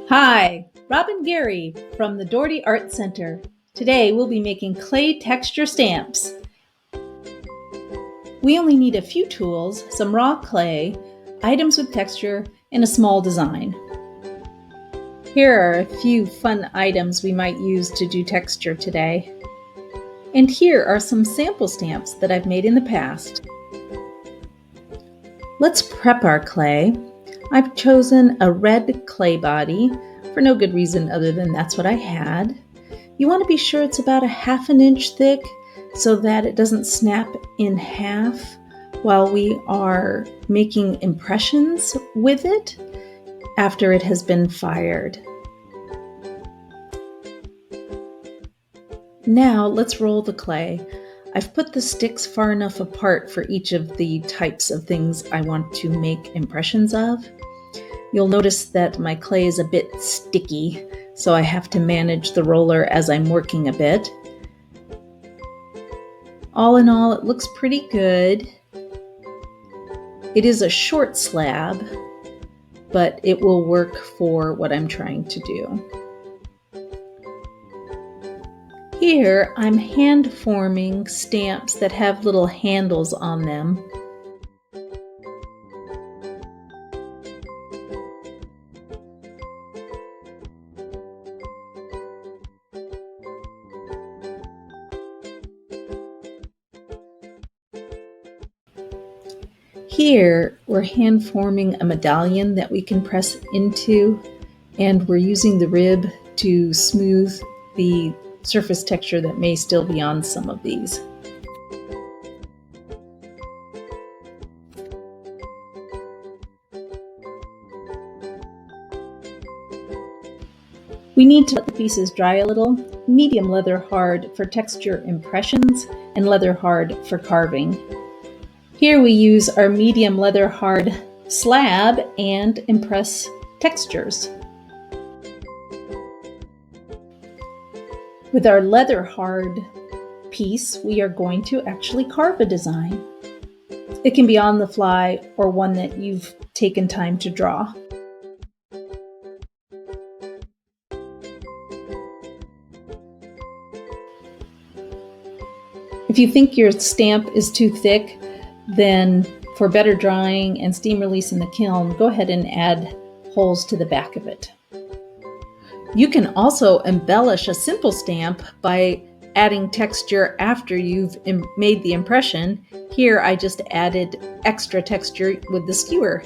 Hi, Robin Gary from the Dougherty Art Center. Today we'll be making clay texture stamps. We only need a few tools, some raw clay, items with texture, and a small design. Here are a few fun items we might use to do texture today. And here are some sample stamps that I've made in the past. Let's prep our clay. I've chosen a red clay body for no good reason other than that's what I had. You want to be sure it's about 1/2 inch thick so that it doesn't snap in half while we are making impressions with it after it has been fired. Now let's roll the clay. I've put the sticks far enough apart for each of the types of things I want to make impressions of. You'll notice that my clay is a bit sticky, so I have to manage the roller as I'm working a bit. All in all, it looks pretty good. It is a short slab, but it will work for what I'm trying to do. Here, I'm hand forming stamps that have little handles on them. Here, we're hand forming a medallion that we can press into, and we're using the rib to smooth the surface texture that may still be on some of these. We need to let the pieces dry a little. Medium leather hard for texture impressions and leather hard for carving. Here we use our medium leather hard slab and impress textures. With our leather hard piece, we are going to actually carve a design. It can be on the fly or one that you've taken time to draw. If you think your stamp is too thick, then for better drying and steam release in the kiln, go ahead and add holes to the back of it. You can also embellish a simple stamp by adding texture after you've made the impression. Here I just added extra texture with the skewer.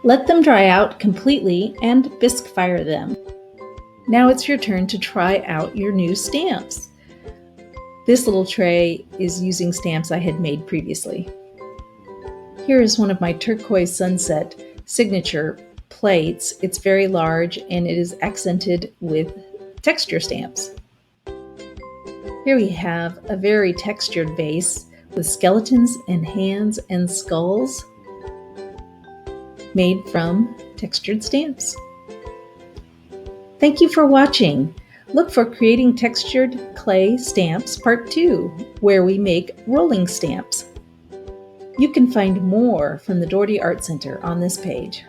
Let them dry out completely and bisque fire them. Now it's your turn to try out your new stamps. This little tray is using stamps I had made previously. Here is one of my turquoise sunset signature plates. It's very large and it is accented with texture stamps. Here we have a very textured vase with skeletons and hands and skulls made from textured stamps. Thank you for watching. Look for Creating Textured Clay Stamps Part 2, where we make rolling stamps. You can find more from the Dougherty Art Center on this page.